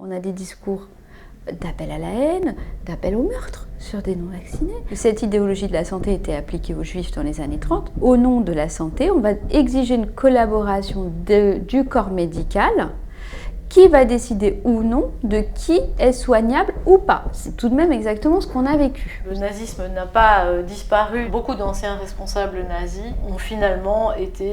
On a des discours d'appel à la haine, d'appel au meurtre sur des non-vaccinés. Cette idéologie de la santé était appliquée aux Juifs dans les années 30. Au nom de la santé, on va exiger une collaboration du corps médical qui va décider ou non de qui est soignable ou pas. C'est tout de même exactement ce qu'on a vécu. Le nazisme n'a pas disparu. Beaucoup d'anciens responsables nazis ont finalement été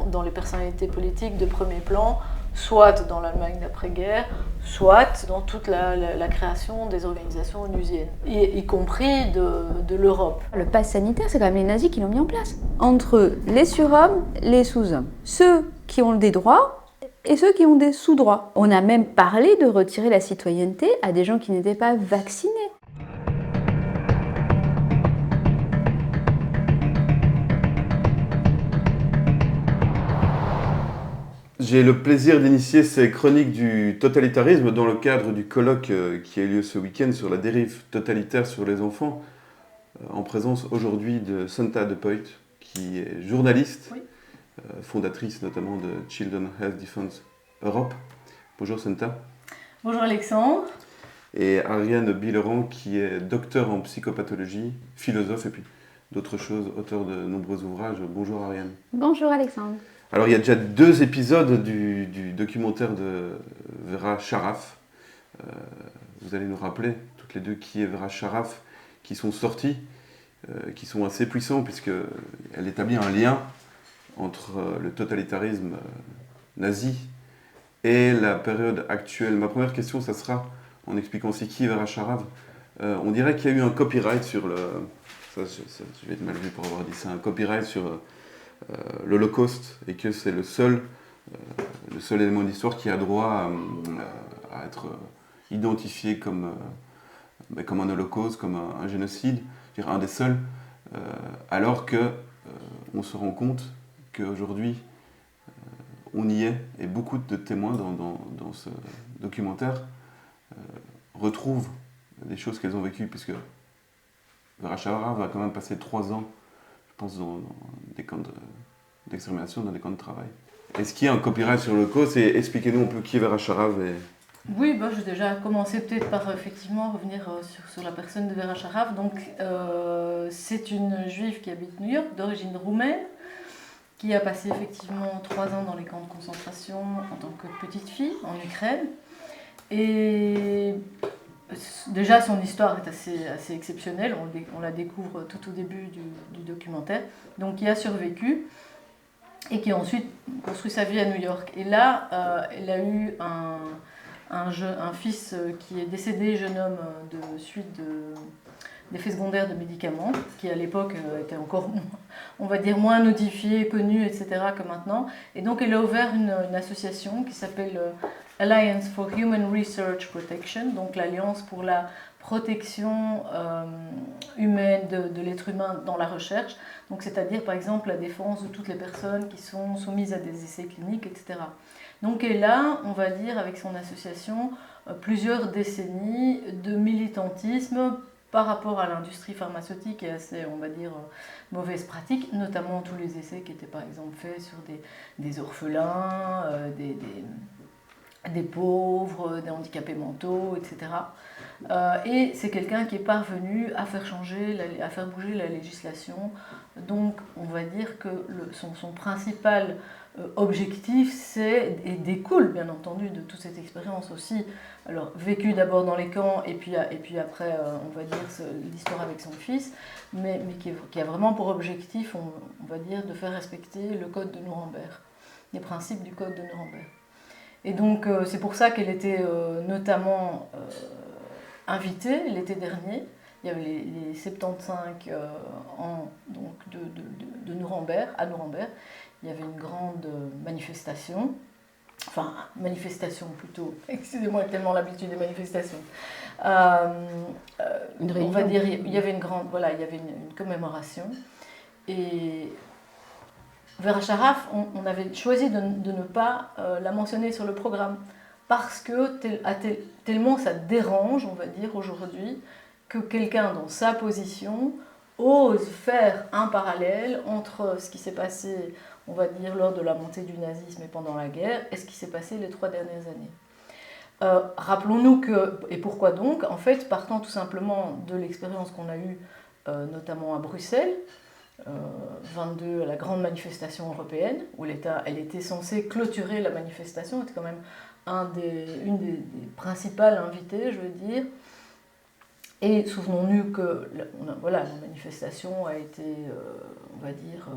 dans les personnalités politiques de premier plan, soit dans l'Allemagne d'après-guerre, soit dans toute la création des organisations onusiennes, y compris de l'Europe. Le pass sanitaire, c'est quand même les nazis qui l'ont mis en place. Entre les surhommes, les sous-hommes. Ceux qui ont des droits et ceux qui ont des sous-droits. On a même parlé de retirer la citoyenneté à des gens qui n'étaient pas vaccinés. J'ai le plaisir d'initier ces chroniques du totalitarisme dans le cadre du colloque qui a eu lieu ce week-end sur la dérive totalitaire sur les enfants, en présence aujourd'hui de Santa De Poyt, qui est journaliste, oui. Fondatrice notamment de Children Health Defense Europe. Bonjour Santa. Bonjour Alexandre. Et Ariane Bileran, qui est docteur en psychopathologie, philosophe et puis d'autres choses, auteur de nombreux ouvrages. Bonjour Ariane. Bonjour Alexandre. Alors il y a déjà 2 épisodes du documentaire de Vera Sharaf. Vous allez nous rappeler toutes les deux qui est Vera Sharaf, qui sont sortis, qui sont assez puissants puisqu'elle établit un lien entre le totalitarisme nazi et la période actuelle. Ma première question, ça sera, en expliquant aussi qui est Vera Sharaf, on dirait qu'il y a eu un copyright sur le... Ça, je vais être mal vu pour avoir dit ça, un copyright sur l'Holocauste, et que c'est le seul élément d'histoire qui a droit à être identifié comme un holocauste, comme un génocide, je dirais un des seuls, alors que on se rend compte qu'aujourd'hui on y est, et beaucoup de témoins dans ce documentaire retrouvent des choses qu'elles ont vécues, puisque Vera Sharaf va quand même passer 3 ans, je pense, dans des camps d'extermination, dans des camps de travail. Est-ce qu'il y a un copyright sur le cause, et expliquez-nous un peu qui est Vera Sharaf et... Oui, je vais déjà commencer peut-être par effectivement revenir sur la personne de Vera Sharaf. Donc, c'est une juive qui habite New York, d'origine roumaine, qui a passé effectivement 3 ans dans les camps de concentration en tant que petite fille en Ukraine. Et déjà, son histoire est assez exceptionnelle, on la découvre tout au début du documentaire. Donc, qui a survécu et qui a ensuite construit sa vie à New York. Et là, elle a eu un fils qui est décédé, jeune homme, de suite d'effets secondaires de médicaments, qui à l'époque était encore, on va dire, moins notifié, connu, etc. que maintenant. Et donc elle a ouvert une association qui s'appelle Alliance for Human Research Protection, donc l'Alliance pour la protection humaine de l'être humain dans la recherche, donc c'est-à-dire par exemple la défense de toutes les personnes qui sont soumises à des essais cliniques, etc. Donc elle a, on va dire, avec son association, plusieurs décennies de militantisme par rapport à l'industrie pharmaceutique et à ses, on va dire, mauvaises pratiques, notamment tous les essais qui étaient par exemple faits sur des orphelins, des pauvres, des handicapés mentaux, etc. Et c'est quelqu'un qui est parvenu à faire bouger la législation. Donc on va dire que son principal objectif, et découle bien entendu de toute cette expérience aussi, alors vécue d'abord dans les camps et puis après on va dire l'histoire avec son fils, mais qui a vraiment pour objectif, on va dire, de faire respecter le code de Nuremberg, les principes du code de Nuremberg. Et donc c'est pour ça qu'elle était notamment invitée l'été dernier. Il y avait les 75 ans donc, de Nuremberg, à Nuremberg. Il y avait une grande manifestation, excusez-moi, tellement l'habitude des manifestations. On va dire, il y avait une commémoration. Et Vera Sharaf, on avait choisi de ne pas la mentionner sur le programme, parce que tellement ça dérange, on va dire, aujourd'hui, que quelqu'un dans sa position ose faire un parallèle entre ce qui s'est passé, on va dire, lors de la montée du nazisme et pendant la guerre, et ce qui s'est passé les 3 dernières années. Rappelons-nous que, et pourquoi donc, en fait, partant tout simplement de l'expérience qu'on a eue, notamment à Bruxelles, 22, la grande manifestation européenne, où elle était censée clôturer la manifestation, c'était quand même une des principales invitées, je veux dire. Et souvenons-nous que la manifestation a été, on va dire,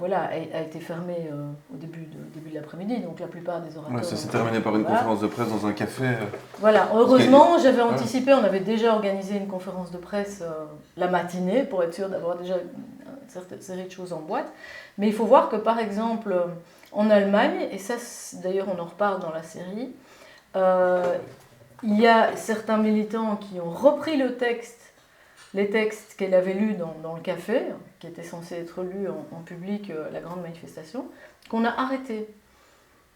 a été fermée au début de l'après-midi, donc la plupart des orateurs... Ouais, ça s'est terminé par une conférence de presse dans un café. Voilà, heureusement, j'avais anticipé, on avait déjà organisé une conférence de presse la matinée, pour être sûr d'avoir déjà une certaine série de choses en boîte. Mais il faut voir que, par exemple, en Allemagne, et ça, d'ailleurs, on en reparle dans la série, il y a certains militants qui ont repris les textes qu'elle avait lus dans le café, qui étaient censés être lus en public à la grande manifestation, qu'on a arrêtés,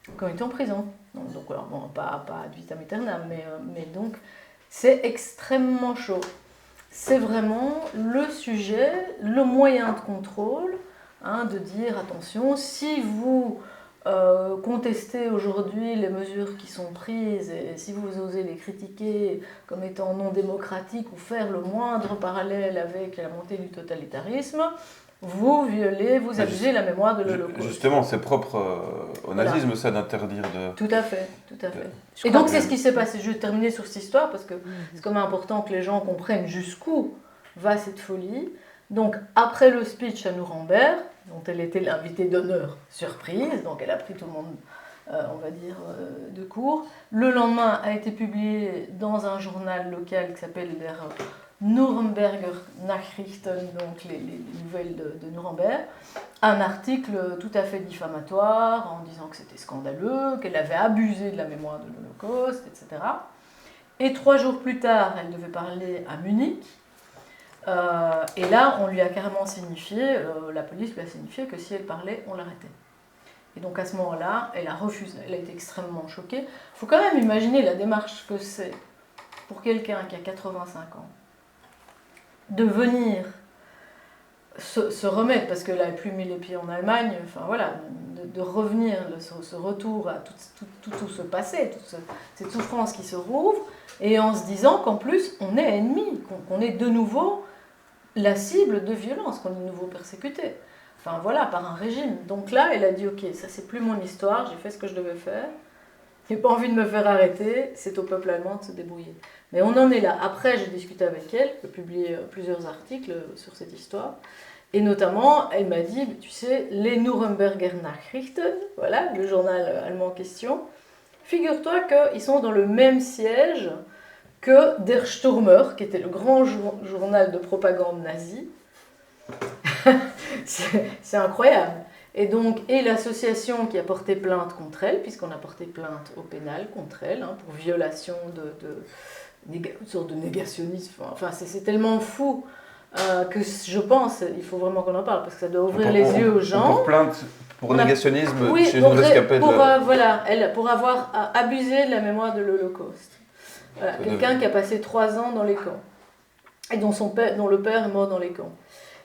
qui ont été en prison. Donc, alors, bon, pas ad vitam aeternam, mais donc c'est extrêmement chaud. C'est vraiment le sujet, le moyen de contrôle, de dire attention, si vous contester aujourd'hui les mesures qui sont prises et si vous osez les critiquer comme étant non démocratiques ou faire le moindre parallèle avec la montée du totalitarisme, vous violez, vous abusez la mémoire de l'Holocauste. Justement, c'est propre au nazisme, ça, d'interdire de... Tout à fait, tout à fait. Et donc c'est ce qui s'est passé. Je vais terminer sur cette histoire parce que c'est quand même important que les gens comprennent jusqu'où va cette folie. Donc après le speech à Nuremberg, dont elle était l'invitée d'honneur surprise, donc elle a pris tout le monde, on va dire, de court. Le lendemain a été publié dans un journal local qui s'appelle der Nürnberger Nachrichten, donc les nouvelles de Nuremberg, un article tout à fait diffamatoire en disant que c'était scandaleux, qu'elle avait abusé de la mémoire de l'Holocauste, etc. Et 3 jours plus tard, elle devait parler à Munich. Et là, on lui a carrément signifié, la police lui a signifié que si elle parlait, on l'arrêtait. Et donc à ce moment-là, elle a refusé, elle a été extrêmement choquée. Il faut quand même imaginer la démarche que c'est pour quelqu'un qui a 85 ans de venir se remettre, parce qu'elle n'avait plus mis les pieds en Allemagne, enfin voilà, de revenir, ce retour à tout ce passé, toute cette souffrance qui se rouvre, et en se disant qu'en plus, on est ennemi, qu'on est de nouveau la cible de violence, qu'on est de nouveau persécuté. Enfin voilà, par un régime. Donc là, elle a dit, ok, ça c'est plus mon histoire, j'ai fait ce que je devais faire, j'ai pas envie de me faire arrêter, c'est au peuple allemand de se débrouiller. Mais on en est là. Après, j'ai discuté avec elle, j'ai publié plusieurs articles sur cette histoire, et notamment, elle m'a dit, tu sais, les Nürnberger Nachrichten, voilà, le journal allemand en question, figure-toi qu'ils sont dans le même siège que Der Stürmer, qui était le grand journal de propagande nazie. C'est incroyable. Et donc, et l'association qui a porté plainte contre elle, puisqu'on a porté plainte au pénal contre elle, pour violation une sorte de négationnisme. Enfin, c'est tellement fou que je pense, il faut vraiment qu'on en parle, parce que ça doit ouvrir les yeux aux gens. On porte plainte pour négationnisme chez une rescapée pour avoir abusé de la mémoire de l'Holocauste. Voilà, quelqu'un qui a passé 3 ans dans les camps, et dont le père est mort dans les camps.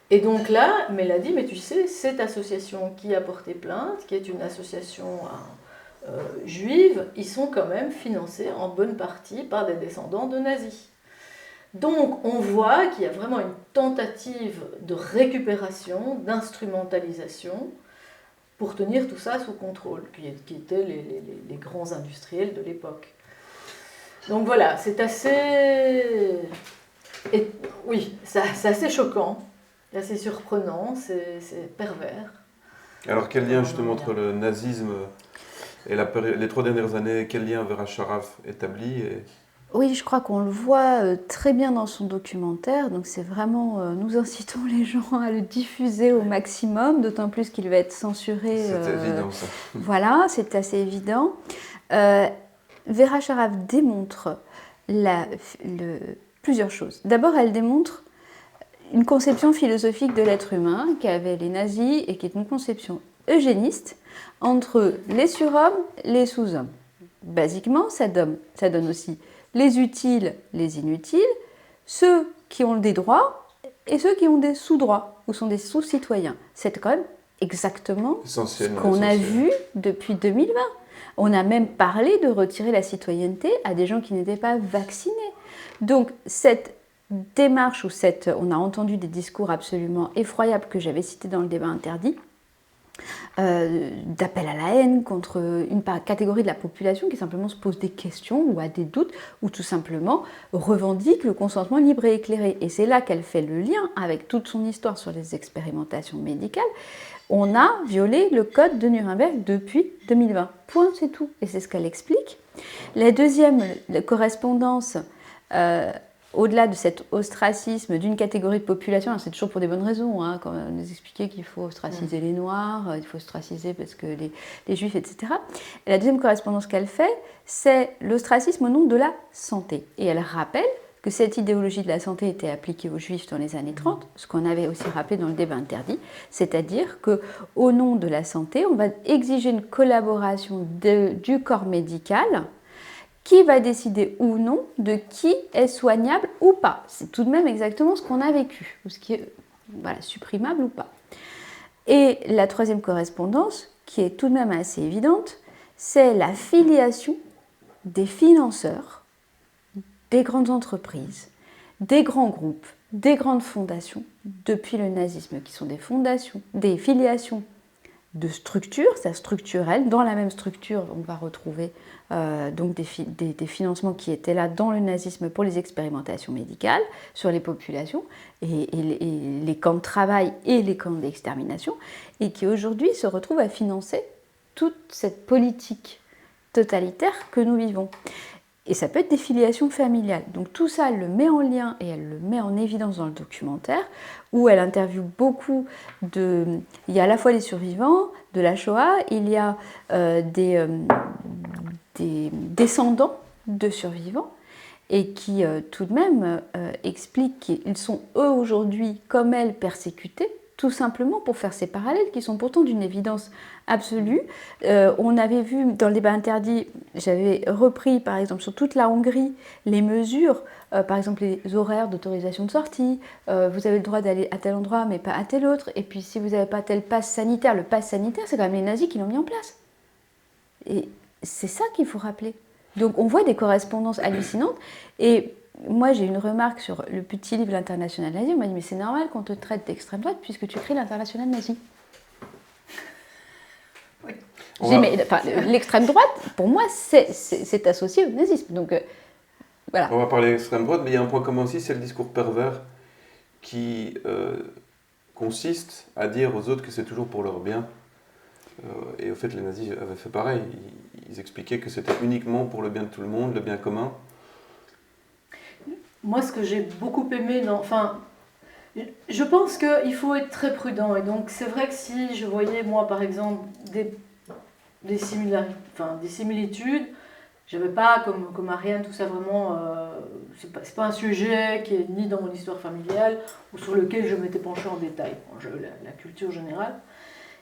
Et donc là, mais elle a dit, mais tu sais, cette association qui a porté plainte, qui est une association juive, ils sont quand même financés en bonne partie par des descendants de nazis. Donc on voit qu'il y a vraiment une tentative de récupération, d'instrumentalisation, pour tenir tout ça sous contrôle, qui étaient les grands industriels de l'époque. Donc voilà, c'est assez... c'est assez choquant. C'est assez surprenant, c'est pervers. Alors quel lien justement entre le nazisme et les 3 dernières années, quel lien Vera Sharav établit Oui, je crois qu'on le voit très bien dans son documentaire, donc c'est vraiment, nous incitons les gens à le diffuser au maximum, d'autant plus qu'il va être censuré. C'est évident ça. Voilà, c'est assez évident. Vera Sharav démontre plusieurs choses. D'abord, elle démontre une conception philosophique de l'être humain qu'avaient les nazis et qui est une conception eugéniste entre les surhommes et les sous-hommes. Basiquement, ça donne aussi les utiles, les inutiles, ceux qui ont des droits et ceux qui ont des sous-droits ou sont des sous-citoyens. C'est quand même exactement ce qu'on a vu depuis 2020. On a même parlé de retirer la citoyenneté à des gens qui n'étaient pas vaccinés. Donc cette démarche, on a entendu des discours absolument effroyables que j'avais cités dans le débat interdit, d'appel à la haine contre une catégorie de la population qui simplement se pose des questions ou a des doutes ou tout simplement revendique le consentement libre et éclairé. Et c'est là qu'elle fait le lien avec toute son histoire sur les expérimentations médicales. On a violé le code de Nuremberg depuis 2020. Point, c'est tout. Et c'est ce qu'elle explique. La deuxième correspondance, au-delà de cet ostracisme d'une catégorie de population, c'est toujours pour des bonnes raisons, hein, quand on nous expliquait qu'il faut ostraciser les Noirs, il faut ostraciser parce que les Juifs, etc. Et la deuxième correspondance qu'elle fait, c'est l'ostracisme au nom de la santé. Et elle rappelle que cette idéologie de la santé était appliquée aux Juifs dans les années 30, ce qu'on avait aussi rappelé dans le débat interdit, c'est-à-dire qu'au nom de la santé, on va exiger une collaboration du corps médical qui va décider ou non de qui est soignable ou pas. C'est tout de même exactement ce qu'on a vécu, ou ce qui est supprimable ou pas. Et la troisième correspondance, qui est tout de même assez évidente, c'est la filiation des financeurs, des grandes entreprises, des grands groupes, des grandes fondations, depuis le nazisme, qui sont des fondations, des filiations de structures, ça structurelle. Dans la même structure, on va retrouver donc des financements qui étaient là dans le nazisme pour les expérimentations médicales sur les populations et les camps de travail et les camps d'extermination, et qui aujourd'hui se retrouvent à financer toute cette politique totalitaire que nous vivons. Et ça peut être des filiations familiales. Donc tout ça, elle le met en lien et elle le met en évidence dans le documentaire, où elle interviewe beaucoup de... Il y a à la fois les survivants de la Shoah, il y a des descendants de survivants, et qui tout de même expliquent qu'ils sont eux aujourd'hui, comme elle, persécutés, tout simplement pour faire ces parallèles qui sont pourtant d'une évidence absolue. On avait vu dans le débat interdit, j'avais repris par exemple sur toute la Hongrie les mesures, par exemple les horaires d'autorisation de sortie, vous avez le droit d'aller à tel endroit mais pas à tel autre, et puis si vous n'avez pas tel pass sanitaire, le pass sanitaire c'est quand même les nazis qui l'ont mis en place. Et c'est ça qu'il faut rappeler. Donc on voit des correspondances hallucinantes, et moi, j'ai une remarque sur le petit livre L'International nazi. On m'a dit, mais c'est normal qu'on te traite d'extrême droite puisque tu écris l'International nazi. Oui. L'extrême droite, pour moi, c'est associé au nazisme. Donc, voilà. On va parler d'extrême droite, mais il y a un point commun aussi, c'est le discours pervers qui consiste à dire aux autres que c'est toujours pour leur bien. Et au fait, les nazis avaient fait pareil. Ils expliquaient que c'était uniquement pour le bien de tout le monde, le bien commun. Moi, ce que j'ai beaucoup aimé, je pense qu'il faut être très prudent. Et donc, c'est vrai que si je voyais, moi, par exemple, des similitudes, je n'avais pas, comme Ariane, tout ça vraiment... c'est pas un sujet qui est ni dans mon histoire familiale ou sur lequel je m'étais penchée en détail, la culture générale.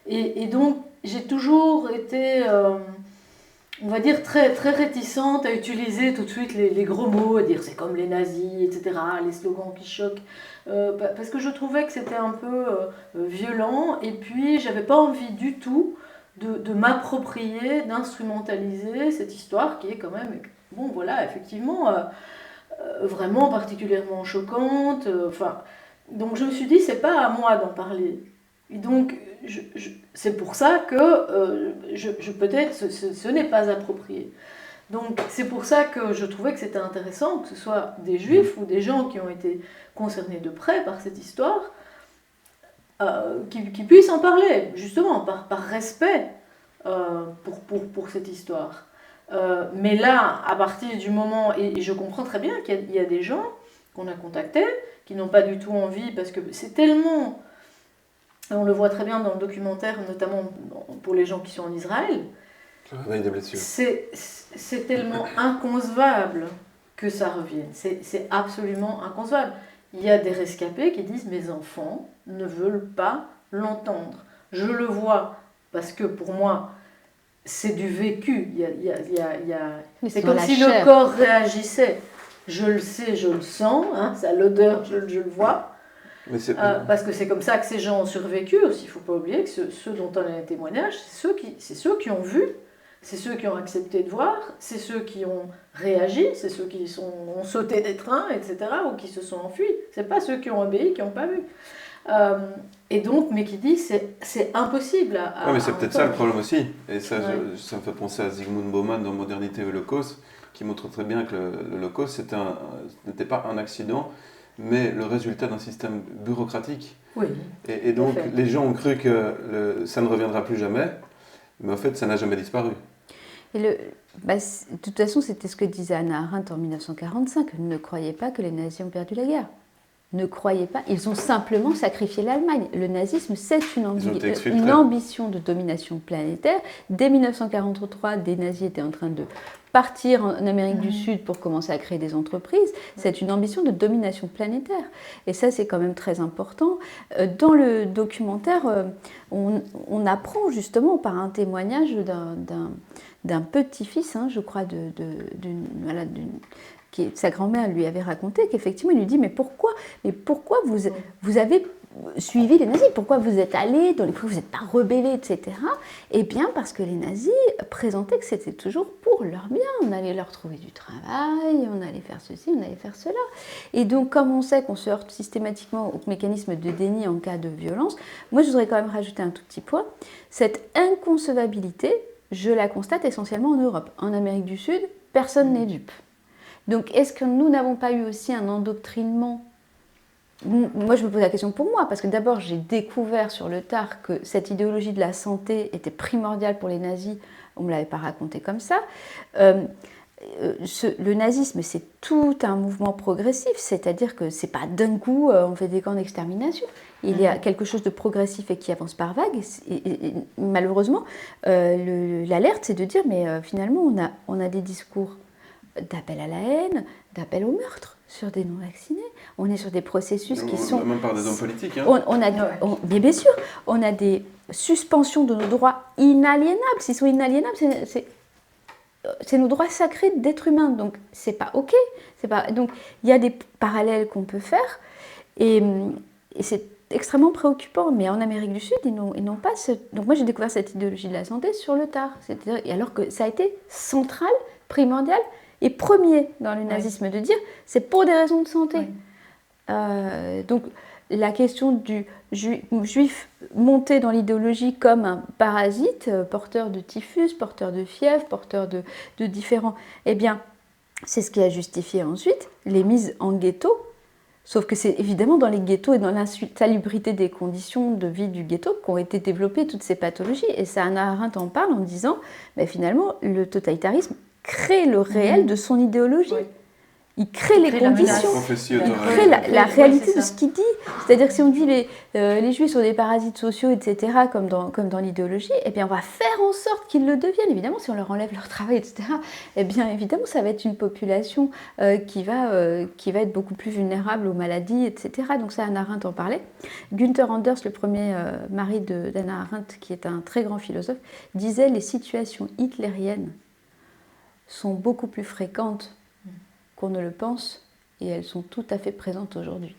Et donc, j'ai toujours été... on va dire très, très réticente à utiliser tout de suite les gros mots, à dire c'est comme les nazis, etc., les slogans qui choquent, parce que je trouvais que c'était un peu violent, et puis j'avais pas envie du tout de m'approprier, d'instrumentaliser cette histoire qui est quand même, bon voilà, effectivement, vraiment particulièrement choquante, donc je me suis dit c'est pas à moi d'en parler. Et donc, c'est pour ça que peut-être ce n'est pas approprié. Donc, c'est pour ça que je trouvais que c'était intéressant que ce soit des Juifs ou des gens qui ont été concernés de près par cette histoire, qui puissent en parler, justement, par respect pour cette histoire. Mais là, à partir du moment, et je comprends très bien qu'il y a des gens qu'on a contactés qui n'ont pas du tout envie, parce que c'est tellement... On le voit très bien dans le documentaire, notamment pour les gens qui sont en Israël. C'est tellement inconcevable que ça revienne. C'est absolument inconcevable. Il y a des rescapés qui disent « mes enfants ne veulent pas l'entendre ». Je le vois parce que pour moi, c'est du vécu. C'est comme si le corps réagissait. Je le sais, je le sens, hein, ça a l'odeur, je le vois. Parce que c'est comme ça que ces gens ont survécu aussi. Il ne faut pas oublier que ceux dont on a un témoignage, c'est ceux qui ont vu c'est ceux qui ont accepté de voir, c'est ceux qui ont réagi, c'est ceux qui ont sauté des trains, etc., ou qui se sont enfuis. C'est pas ceux qui ont obéi, qui n'ont pas vu. Et donc, mais qui dit c'est impossible à Oui, mais c'est peut-être ça le problème aussi. Et ça, Ouais. ça me fait penser à Zygmunt Bauman dans Modernité et Holocauste, qui montre très bien que l'Holocauste n'était pas un accident, mais le résultat d'un système bureaucratique. Oui. Et donc, Tout à fait. les gens ont cru que ça ne reviendra plus jamais, mais en fait, ça n'a jamais disparu. Et de toute façon, c'était ce que disait Hannah Arendt en 1945. Ne croyez pas que les nazis ont perdu la guerre. Ne croyez pas. Ils ont simplement sacrifié l'Allemagne. Le nazisme, c'est une ambition de domination planétaire. Dès 1943, des nazis étaient en train de partir en Amérique du Sud pour commencer à créer des entreprises. C'est une ambition de domination planétaire. Et ça, c'est quand même très important. Dans le documentaire, on apprend justement par un témoignage d'un petit-fils, hein, je crois, sa grand-mère lui avait raconté qu'effectivement, il lui dit mais pourquoi vous avez suivi les nazis, pourquoi vous êtes allé, pourquoi vous n'êtes pas rebellé, etc. Eh bien, parce que les nazis présentaient que c'était toujours pour leur bien. On allait leur trouver du travail, on allait faire ceci, on allait faire cela. Et donc, comme on sait qu'on se heurte systématiquement au mécanisme de déni en cas de violence, moi, je voudrais quand même rajouter un tout petit point. Cette inconcevabilité, je la constate essentiellement en Europe. En Amérique du Sud, personne n'est dupe. Donc, est-ce que nous n'avons pas eu aussi un endoctrinement ? Moi, je me pose la question pour moi, parce que d'abord, j'ai découvert sur le tard que cette idéologie de la santé était primordiale pour les nazis. On ne me l'avait pas raconté comme ça. Le nazisme, c'est tout un mouvement progressif, c'est-à-dire que ce n'est pas d'un coup, on fait des camps d'extermination. Il y a quelque chose de progressif et qui avance par vagues. Et malheureusement, l'alerte, c'est de dire, mais finalement, on a des discours d'appel à la haine, d'appel au meurtre sur des non-vaccinés. On est sur des processus qui sont... Même par des hommes politiques. Hein. Mais bien sûr, on a des suspensions de nos droits inaliénables. S'ils sont inaliénables, c'est nos droits sacrés d'être humain. Donc, c'est pas OK. Donc, il y a des parallèles qu'on peut faire. Et c'est extrêmement préoccupant. Mais en Amérique du Sud, ils n'ont pas ce... Donc, moi, j'ai découvert cette idéologie de la santé sur le tard. Et alors que ça a été central, primordial et premier dans le nazisme de dire c'est pour des raisons de santé. Donc la question du juif monté dans l'idéologie comme un parasite, porteur de typhus, porteur de fièvre, porteur de différents... Eh bien, c'est ce qui a justifié ensuite les mises en ghetto. Sauf que c'est évidemment dans les ghettos et dans l'insalubrité des conditions de vie du ghetto qu'ont été développées toutes ces pathologies. Et ça, Hannah Arendt en parle en disant finalement, le totalitarisme crée le réel de son idéologie. Oui. Il crée les conditions, il crée la réalité de ce qu'il dit. C'est-à-dire que si on dit les juifs sont des parasites sociaux, etc., comme dans l'idéologie, eh bien on va faire en sorte qu'ils le deviennent. Évidemment, si on leur enlève leur travail, etc., eh bien évidemment, ça va être une population qui va être beaucoup plus vulnérable aux maladies, etc. Donc ça, Hannah Arendt en parlait. Günther Anders, le premier mari d'Hannah Arendt, qui est un très grand philosophe, disait les situations hitlériennes sont beaucoup plus fréquentes qu'on ne le pense, et elles sont tout à fait présentes aujourd'hui.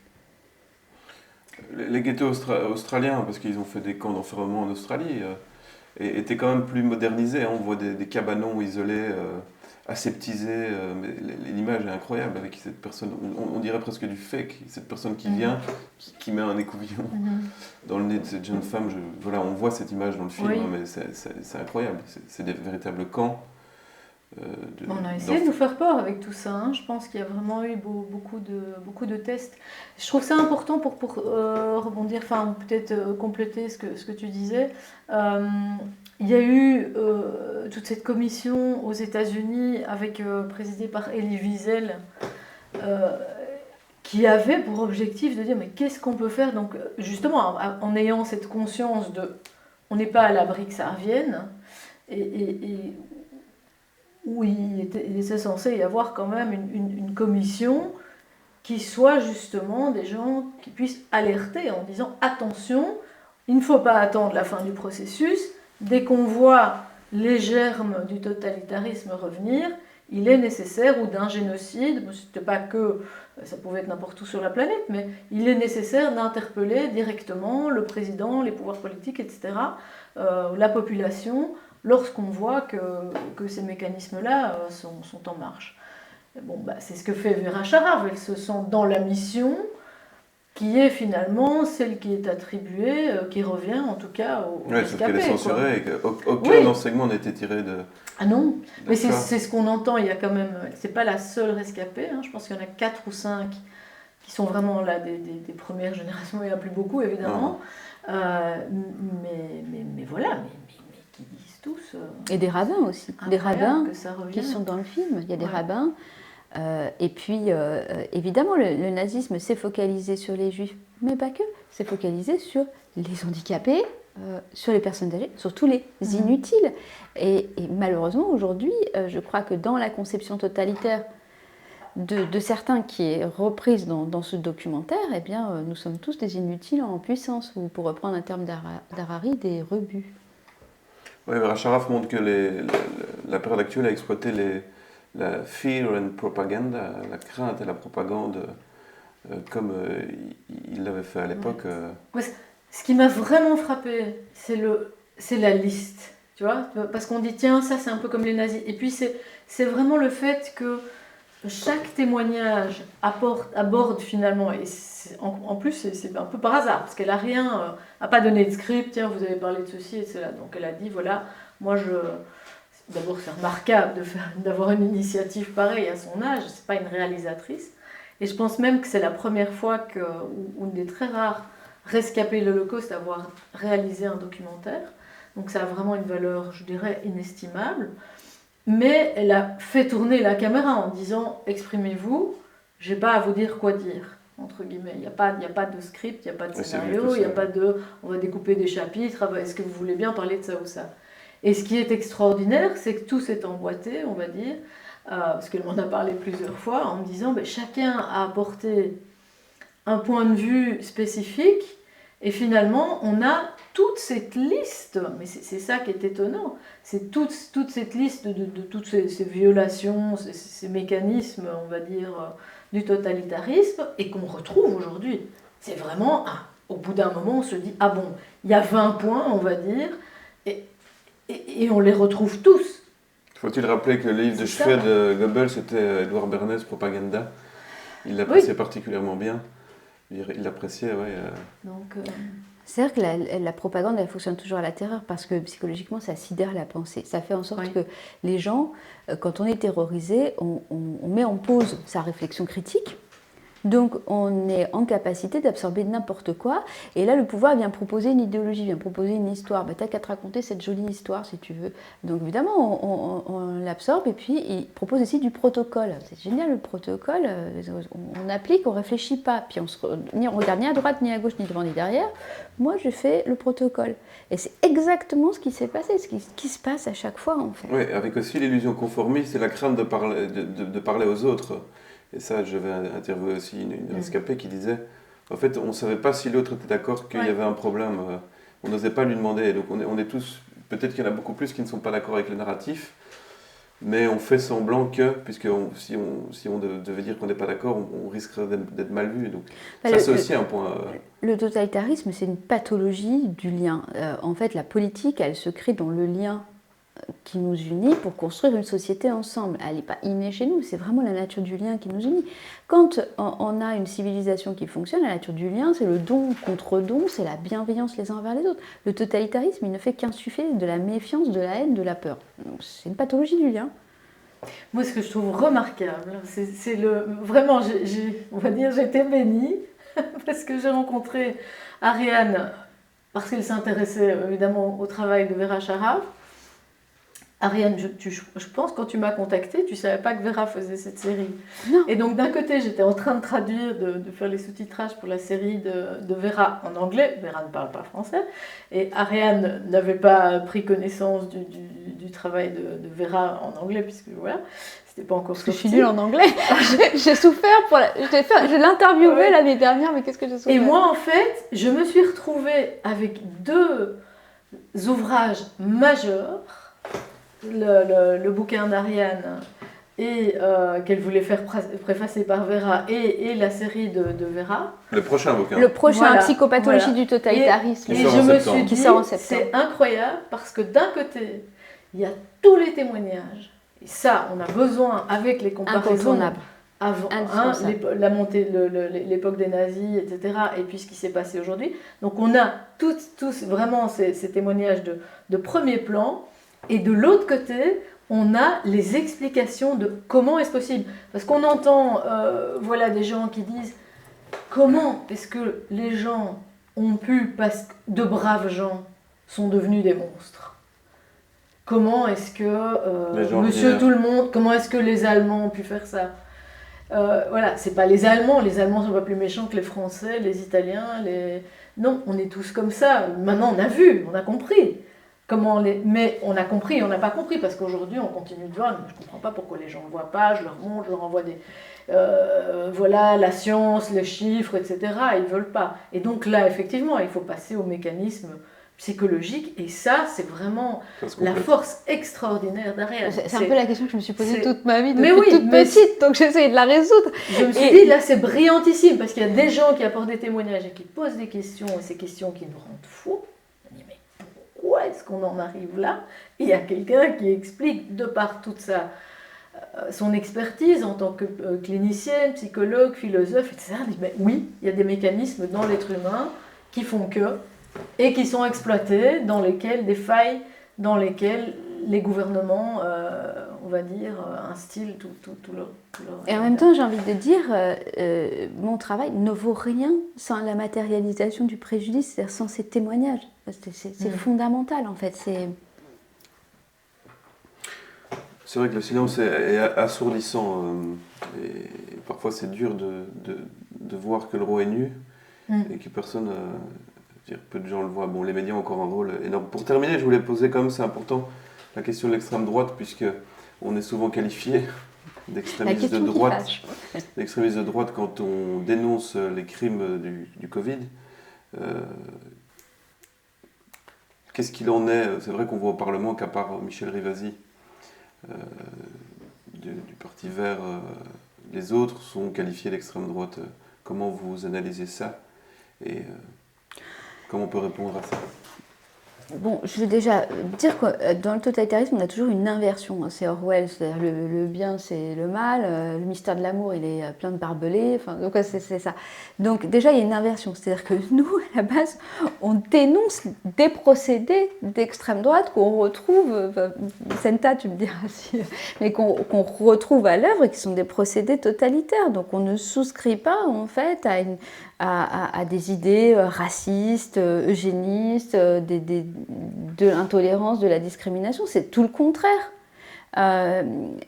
Les ghettos australiens, parce qu'ils ont fait des camps d'enfermement en Australie, étaient quand même plus modernisés. Hein. On voit des cabanons isolés, aseptisés. L'image est incroyable avec cette personne. On dirait presque du fake. Cette personne qui vient, qui met un écouvillon dans le nez de cette jeune femme. On voit cette image dans le film, hein, mais c'est incroyable. C'est des véritables camps. On a essayé de nous faire peur avec tout ça. Hein. Je pense qu'il y a vraiment eu beaucoup de tests. Je trouve ça important pour rebondir, enfin peut-être compléter ce que tu disais. Il y a eu toute cette commission aux États-Unis présidée par Elie Wiesel qui avait pour objectif de dire mais qu'est-ce qu'on peut faire, donc justement en ayant cette conscience de on n'est pas à l'abri que ça revienne et où il était censé y avoir quand même une commission qui soit justement des gens qui puissent alerter en disant attention, il ne faut pas attendre la fin du processus, dès qu'on voit les germes du totalitarisme revenir, il est nécessaire, ou d'un génocide, c'était pas que, ça pouvait être n'importe où sur la planète, mais il est nécessaire d'interpeller directement le président, les pouvoirs politiques, etc., la population, lorsqu'on voit que ces mécanismes-là sont en marche. Et bon, c'est ce que fait Vera Sharav. Elle se sent dans la mission qui est finalement celle qui est attribuée, qui revient en tout cas aux rescapés. Sauf qu'elle est censurée et qu'aucun enseignement n'a été tiré de... Ah non, mais c'est ce qu'on entend, il y a quand même... C'est pas la seule rescapée, je pense qu'il y en a 4 ou 5 qui sont vraiment là des premières générations, il n'y en a plus beaucoup évidemment. Mais voilà, mais qui disent tous... Et des rabbins aussi, des rabbins qui sont dans le film, il y a des rabbins. Et puis, évidemment, le nazisme s'est focalisé sur les juifs, mais pas que, s'est focalisé sur les handicapés, sur les personnes âgées, sur tous les inutiles. Et malheureusement, aujourd'hui, je crois que dans la conception totalitaire de certains qui est reprise dans ce documentaire, eh bien, nous sommes tous des inutiles en puissance, ou pour reprendre un terme d'Harari, des rebuts. Oui, Vera Sharav montre que la période actuelle a exploité la fear and propaganda, la crainte et la propagande, comme il l'avait fait à l'époque. Ce qui m'a vraiment frappé, c'est la liste, tu vois, parce qu'on dit tiens, ça c'est un peu comme les nazis. Et puis c'est vraiment le fait que chaque témoignage aborde finalement, et en plus c'est un peu par hasard, parce qu'elle n'a pas donné de script, tiens, vous avez parlé de ceci et de cela. Donc elle a dit voilà, moi d'abord, c'est remarquable d'avoir une initiative pareille à son âge, c'est pas une réalisatrice. Et je pense même que c'est la première fois ou une des très rares rescapés de l'Holocauste à avoir réalisé un documentaire. Donc ça a vraiment une valeur, je dirais, inestimable. Mais elle a fait tourner la caméra en disant « Exprimez-vous, j'ai pas à vous dire quoi dire ». Entre guillemets, il n'y a pas de script, il n'y a pas de scénario, il n'y a pas de « on va découper des chapitres, est-ce que vous voulez bien parler de ça ou ça ». Et ce qui est extraordinaire, c'est que tout s'est emboîté, on va dire, parce qu'elle m'en a parlé plusieurs fois, en me disant chacun a apporté un point de vue spécifique, et finalement, on a toute cette liste, mais c'est ça qui est étonnant, c'est toute cette liste de toutes ces violations, ces mécanismes, on va dire, du totalitarisme, et qu'on retrouve aujourd'hui. C'est vraiment, au bout d'un moment, on se dit, ah bon, il y a 20 points, on va dire, et on les retrouve tous. Faut-il rappeler que le livre de chevet de Goebbels, c'était Edouard Bernays, Propaganda. Il l'appréciait particulièrement bien. Il l'appréciait, Donc, c'est-à-dire que la propagande, elle fonctionne toujours à la terreur, parce que psychologiquement, ça sidère la pensée. Ça fait en sorte que les gens, quand on est terrorisé, on met en pause sa réflexion critique. Donc on est en capacité d'absorber n'importe quoi, et là le pouvoir vient proposer une idéologie, vient proposer une histoire. T'as qu'à te raconter cette jolie histoire si tu veux. Donc évidemment on l'absorbe, et puis il propose aussi du protocole. C'est génial le protocole, on applique, on réfléchit pas, puis on regarde ni à droite, ni à gauche, ni devant, ni derrière. Moi je fais le protocole. Et c'est exactement ce qui s'est passé, ce qui se passe à chaque fois en fait. Oui, avec aussi l'illusion conformiste et la crainte de parler aux autres. Et ça, j'avais interviewé aussi une rescapée qui disait, en fait, on ne savait pas si l'autre était d'accord qu'il y avait un problème. On n'osait pas lui demander. Donc on est tous, peut-être qu'il y en a beaucoup plus qui ne sont pas d'accord avec le narratif, mais on fait semblant que, puisque si on devait dire qu'on n'est pas d'accord, on risquerait d'être mal vu. Donc ça, c'est aussi un point... Le totalitarisme, c'est une pathologie du lien. En fait, la politique, elle se crée dans le lien qui nous unit pour construire une société ensemble. Elle n'est pas innée chez nous, c'est vraiment la nature du lien qui nous unit. Quand on a une civilisation qui fonctionne, la nature du lien, c'est le don contre don, c'est la bienveillance les uns envers les autres. Le totalitarisme, il ne fait qu'insuffler de la méfiance, de la haine, de la peur. Donc, c'est une pathologie du lien. Moi, ce que je trouve remarquable, c'est vraiment, on va dire, j'ai été bénie, parce que j'ai rencontré Ariane, parce qu'elle s'intéressait évidemment au travail de Vera Sharav. Ariane, je pense, quand tu m'as contactée, tu ne savais pas que Vera faisait cette série. Non. Et donc, d'un côté, j'étais en train de traduire, de faire les sous-titrages pour la série de Vera en anglais. Vera ne parle pas français. Et Ariane n'avait pas pris connaissance du travail de Vera en anglais, puisque voilà, c'était pas encore sorti. Je suis nulle en anglais. J'ai souffert je l'ai interviewée l'année dernière, mais qu'est-ce que j'ai souffert. Et moi, en fait, je me suis retrouvée avec 2 ouvrages majeurs. Le bouquin d'Ariane et qu'elle voulait faire préfacer par Vera et la série de Vera. Le prochain bouquin. Le prochain, Psychopathologie du totalitarisme. Et je me suis dit, qui sort en septembre. C'est incroyable parce que d'un côté, il y a tous les témoignages. Et ça, on a besoin, avec les comparaisons avant la montée, l'époque des nazis, etc., et puis ce qui s'est passé aujourd'hui. Donc on a tous vraiment ces témoignages de premier plan, et de l'autre côté, on a les explications de comment est-ce possible. Parce qu'on entend voilà, des gens qui disent comment est-ce que les gens ont pu, parce que de braves gens sont devenus des monstres. Comment est-ce que monsieur tout le monde, comment est-ce que les Allemands ont pu faire ça? Voilà, c'est pas les Allemands sont pas plus méchants que les Français, les Italiens, non, on est tous comme ça. Maintenant, on a vu, on a compris. Mais on a compris, on n'a pas compris, parce qu'aujourd'hui, on continue de voir, je comprends pas pourquoi les gens ne le voient pas, je leur montre, je leur envoie voilà, la science, les chiffres, etc. Ils veulent pas. Et donc là, effectivement, il faut passer au mécanisme psychologique, et ça, c'est vraiment la force extraordinaire derrière. C'est un peu la question que je me suis posée toute ma vie, depuis toute petite, donc j'essaie de la résoudre. Je me suis dit, là, c'est brillantissime, parce qu'il y a des gens qui apportent des témoignages et qui posent des questions, et ces questions qui nous rendent fous. On dit, mais pourquoi est-ce qu'on en arrive là? Et il y a quelqu'un qui explique, de par toute son expertise en tant que clinicienne, psychologue, philosophe, etc. On dit, mais oui, il y a des mécanismes dans l'être humain qui font que, et qui sont exploités, des failles dans lesquelles les gouvernements, on va dire, instillent tout leur... Et en même temps, j'ai envie de dire, mon travail ne vaut rien sans la matérialisation du préjudice, c'est-à-dire sans ces témoignages. C'est fondamental, en fait. C'est vrai que le silence est assourdissant, et parfois c'est dur de voir que le roi est nu, et que personne... peu de gens le voient. Bon, les médias ont encore un rôle énorme. Pour terminer, je voulais poser quand même, c'est important, la question de l'extrême droite, puisque on est souvent qualifié d'extrémistes de droite. D'extrémistes de droite quand on dénonce les crimes du Covid. Qu'est-ce qu'il en est? C'est vrai qu'on voit au Parlement qu'à part Michel Rivasi, du Parti Vert, les autres sont qualifiés d'extrême droite. Comment vous analysez ça? Et comment on peut répondre à ça? Bon, je veux déjà dire que dans le totalitarisme, on a toujours une inversion. C'est Orwell, c'est-à-dire le bien, c'est le mal, le mystère de l'amour, il est plein de barbelés, enfin, donc c'est ça. Donc déjà, il y a une inversion, c'est-à-dire que nous, à la base, on dénonce des procédés d'extrême droite qu'on retrouve, Senta, tu me diras si, mais qu'on retrouve à l'œuvre et qui sont des procédés totalitaires. Donc on ne souscrit pas, en fait, à des idées racistes, eugénistes, de l'intolérance, de la discrimination. C'est tout le contraire.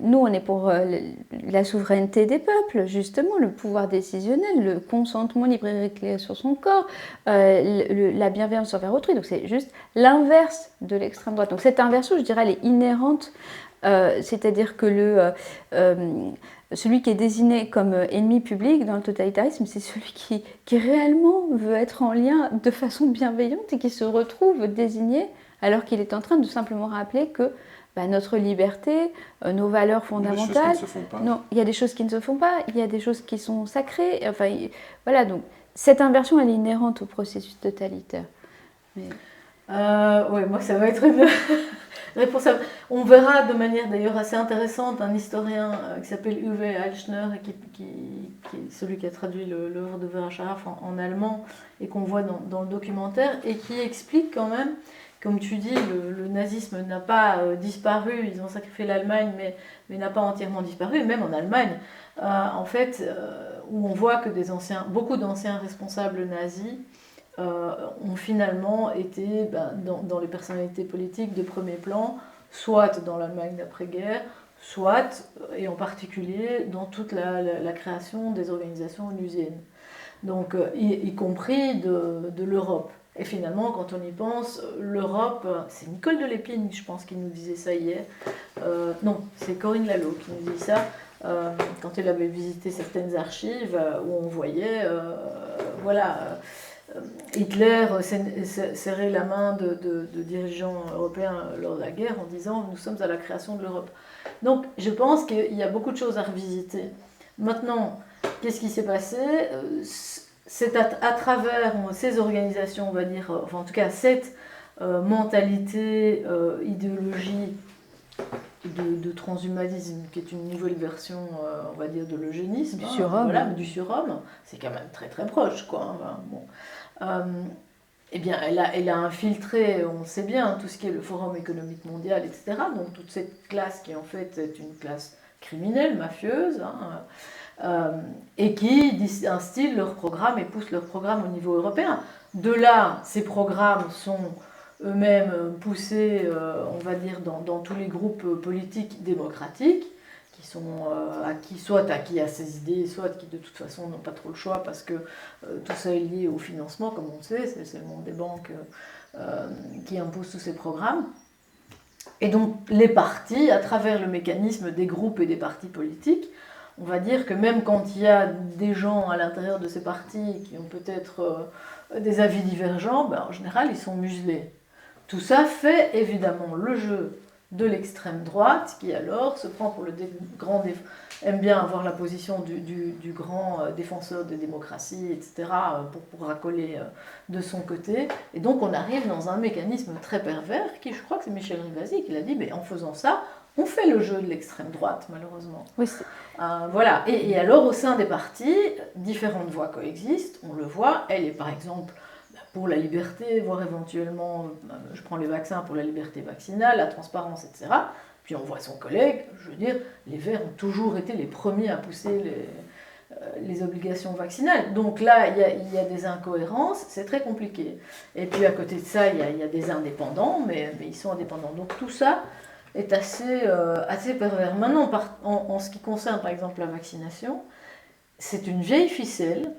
Nous, on est pour la souveraineté des peuples, justement, le pouvoir décisionnel, le consentement libre et éclairé sur son corps, la bienveillance envers autrui. Donc c'est juste l'inverse de l'extrême droite. Donc cette inversion, je dirais, elle est inhérente, c'est-à-dire que celui qui est désigné comme ennemi public dans le totalitarisme, c'est celui qui réellement veut être en lien de façon bienveillante et qui se retrouve désigné alors qu'il est en train de simplement rappeler que notre liberté, nos valeurs fondamentales, non, il y a des choses qui ne se font pas, il y a des choses qui sont sacrées. Enfin, voilà, donc cette inversion, elle est inhérente au processus totalitaire. Oui, moi, ça va être une réponse. On verra de manière d'ailleurs assez intéressante un historien qui s'appelle Uwe Altschner, qui est celui qui a traduit l'œuvre de Vera Scharaf en allemand et qu'on voit dans le documentaire, et qui explique quand même, comme tu dis, le nazisme n'a pas disparu, ils ont sacrifié l'Allemagne, mais n'a pas entièrement disparu, et même en Allemagne, en fait, où on voit que beaucoup d'anciens responsables nazis ont finalement été dans les personnalités politiques de premier plan, soit dans l'Allemagne d'après-guerre, soit, et en particulier, dans toute la création des organisations onusiennes, donc y compris de l'Europe. Et finalement, quand on y pense, l'Europe, c'est Nicole de Lépine, je pense, qui nous disait ça hier. Non, c'est Corinne Lalo qui nous dit ça, quand elle avait visité certaines archives où on voyait, Hitler serrait la main de dirigeants européens lors de la guerre en disant « nous sommes à la création de l'Europe ». Donc je pense qu'il y a beaucoup de choses à revisiter. Maintenant, qu'est-ce qui s'est passé? C'est à travers ces organisations, on va dire, enfin en tout cas cette mentalité, idéologie de transhumanisme, qui est une nouvelle version, on va dire, de l'eugénisme. Du surhomme. Voilà, du surhomme. C'est quand même très très proche, quoi. Enfin, bon. Eh bien, elle a infiltré, on sait bien, tout ce qui est le Forum économique mondial, etc. Donc toute cette classe qui en fait est une classe criminelle, mafieuse, et qui instillent leur programme et poussent leur programme au niveau européen. De là, ces programmes sont eux-mêmes poussés, on va dire, dans tous les groupes politiques démocratiques, qui sont soit acquis à ces idées, soit qui de toute façon n'ont pas trop le choix parce que tout ça est lié au financement, comme on le sait, c'est le monde des banques qui impose tous ces programmes. Et donc les partis, à travers le mécanisme des groupes et des partis politiques, on va dire que même quand il y a des gens à l'intérieur de ces partis qui ont peut-être des avis divergents, en général ils sont muselés. Tout ça fait évidemment le jeu de l'extrême droite, qui alors se prend pour le aime bien avoir la position du grand défenseur des démocraties, etc., pour racoler de son côté. Et donc on arrive dans un mécanisme très pervers, qui je crois que c'est Michel Rivasi qui l'a dit, mais en faisant ça, on fait le jeu de l'extrême droite, malheureusement. Oui, voilà. Et alors, au sein des partis, différentes voix coexistent, on le voit. Elle est par exemple pour la liberté, voire éventuellement, je prends les vaccins pour la liberté vaccinale, la transparence, etc. Puis on voit son collègue, je veux dire, les Verts ont toujours été les premiers à pousser les obligations vaccinales. Donc là, il y a des incohérences, c'est très compliqué. Et puis à côté de ça, il y a des indépendants, mais ils sont indépendants. Donc tout ça est assez pervers. Maintenant, en ce qui concerne par exemple la vaccination, c'est une vieille ficelle.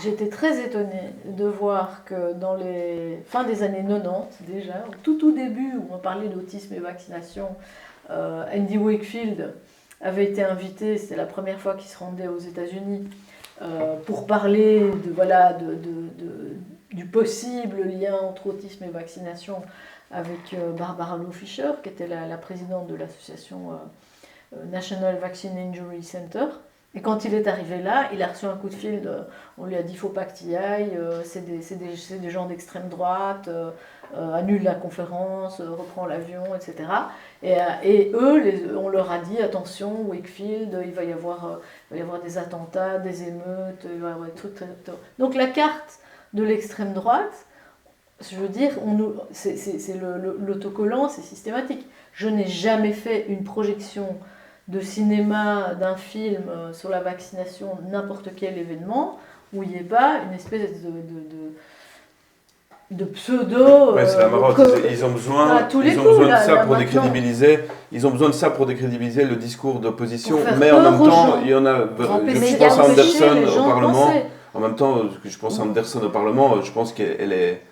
J'étais très étonnée de voir que dans les fins des années 90, déjà, au tout début où on parlait d'autisme et vaccination, Andy Wakefield avait été invité, c'était la première fois qu'il se rendait aux États-Unis, pour parler du possible lien entre autisme et vaccination avec Barbara Loe Fisher, qui était la présidente de l'association National Vaccine Injury Center. Et quand il est arrivé là, il a reçu un coup de fil, on lui a dit « faut pas que tu y ailles, c'est des gens d'extrême droite, annule la conférence, reprends l'avion, etc. » Et eux, on leur a dit « attention, Wakefield, il va y avoir des attentats, des émeutes, il va y avoir des trucs... » Donc la carte de l'extrême droite, je veux dire, c'est l'autocollant, c'est systématique. Je n'ai jamais fait une projection de cinéma, d'un film sur la vaccination, n'importe quel événement, où il n'y ait pas une espèce de pseudo... Ouais, c'est la marotte. Ils ont besoin de ça pour décrédibiliser. Ils ont besoin de ça pour décrédibiliser le discours d'opposition. Mais en même temps, il y en a... Je pense à Anderson au Parlement. En même temps, je pense à Anderson au Parlement, je pense qu'elle est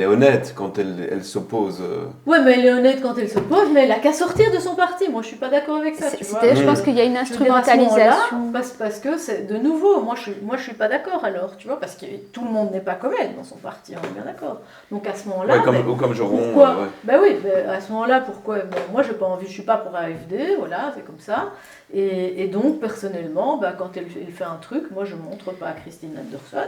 honnête quand elle s'oppose. Oui, mais elle est honnête quand elle s'oppose, mais elle n'a qu'à sortir de son parti. Moi, je ne suis pas d'accord avec ça. Je pense qu'il y a une instrumentalisation. Parce que, c'est de nouveau, moi, je ne suis pas d'accord alors, tu vois, parce que tout le monde n'est pas comme elle dans son parti, on est bien d'accord. Donc à ce moment-là... Ouais, comme Joron. Pourquoi Ben oui, à ce moment-là, pourquoi moi, je n'ai pas envie, je ne suis pas pour AFD, voilà, c'est comme ça. Et donc, personnellement, quand elle fait un truc, moi, je ne montre pas à Christine Anderson.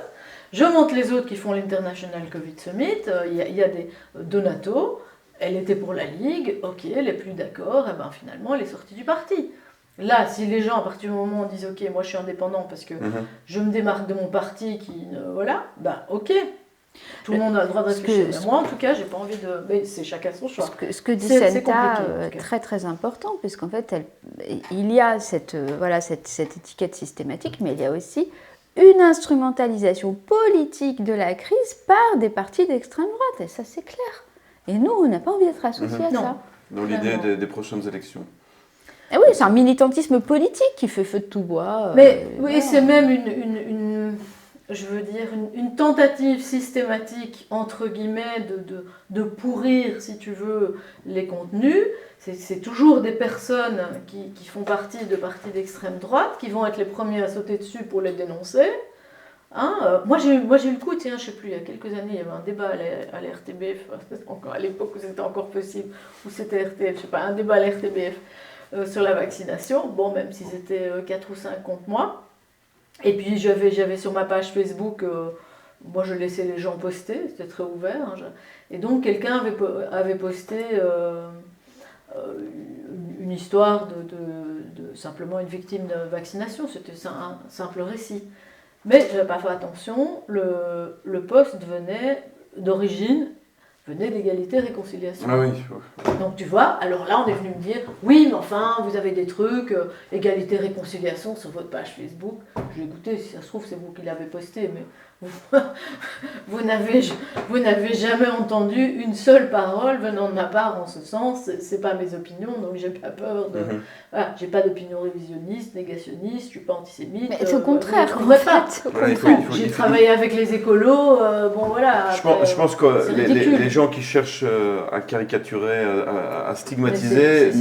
Je montre les autres qui font l'International Covid Summit, il y a des Donato, elle était pour la Ligue, ok, elle n'est plus d'accord, et finalement elle est sortie du parti. Là, si les gens à partir du moment où disent ok, moi je suis indépendant parce que je me démarque de mon parti, ok. Tout le monde a le droit de réfléchir, mais moi en tout cas j'ai pas envie de... Mais c'est chacun son choix. Ce que dit Senta est très très important, puisqu'en fait il y a cette étiquette systématique, mais il y a aussi une instrumentalisation politique de la crise par des partis d'extrême droite, et ça c'est clair. Et nous, on n'a pas envie d'être associés à ça. Dans l'idée des prochaines élections. Et oui, c'est un militantisme politique qui fait feu de tout bois. Mais oui, c'est même une tentative systématique, entre guillemets, de pourrir, si tu veux, les contenus. C'est toujours des personnes qui font partie de partis d'extrême droite, qui vont être les premiers à sauter dessus pour les dénoncer. Moi j'ai eu le coup, tiens, je sais plus, il y a quelques années, il y avait un débat à la RTBF, à l'époque où c'était encore possible, où c'était RTL, je sais pas, un débat à la RTBF sur la vaccination, bon, même si c'était 4 ou 5 contre moi. Et puis j'avais sur ma page Facebook, moi je laissais les gens poster, c'était très ouvert, et donc quelqu'un avait posté... une histoire de simplement une victime de vaccination, c'était un simple récit. Mais je n'avais pas fait attention, le poste d'origine venait d'égalité-réconciliation. Ah oui. Donc tu vois, alors là on est venu me dire, oui mais enfin vous avez des trucs, égalité-réconciliation sur votre page Facebook. J'ai écouté, si ça se trouve c'est vous qui l'avez posté, mais vous n'avez jamais entendu une seule parole venant de ma part en ce sens, c'est pas mes opinions, donc j'ai pas peur de... Voilà, j'ai pas d'opinion révisionniste, négationniste, je suis pas antisémite. Mais c'est au contraire, en fait. Voilà, J'ai travaillé avec les écolos, bon voilà. Je pense que les gens qui cherchent à caricaturer, à stigmatiser,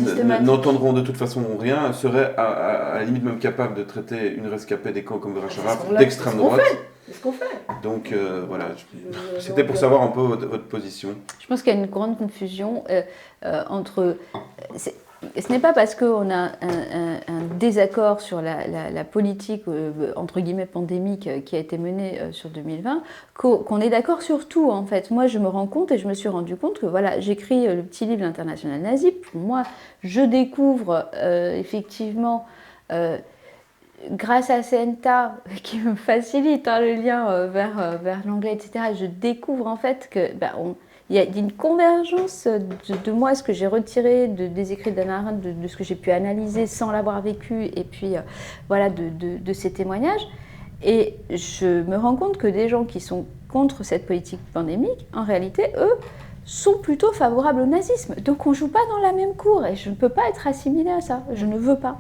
n'entendront de toute façon rien, seraient à la limite même capables de traiter une rescapée des camps comme Vera Charaf d'extrême droite. C'est ce qu'on fait. Donc voilà, c'était pour savoir un peu votre position. Je pense qu'il y a une grande confusion entre... Ce n'est pas parce qu'on a un désaccord sur la politique, entre guillemets, pandémique qui a été menée sur 2020, qu'on est d'accord sur tout, en fait. Moi, je me rends compte et je me suis rendu compte que, voilà, j'écris le petit livre L'International nazi. Pour moi, je découvre effectivement... grâce à CNTA, qui me facilite le lien vers l'anglais, etc., je découvre en fait que il y a une convergence de moi, ce que j'ai retiré des écrits d'Hannah Arendt, de ce que j'ai pu analyser sans l'avoir vécu, et puis voilà, de ces témoignages. Et je me rends compte que des gens qui sont contre cette politique pandémique, en réalité, eux, sont plutôt favorables au nazisme. Donc on ne joue pas dans la même cour, et je ne peux pas être assimilée à ça, je ne veux pas.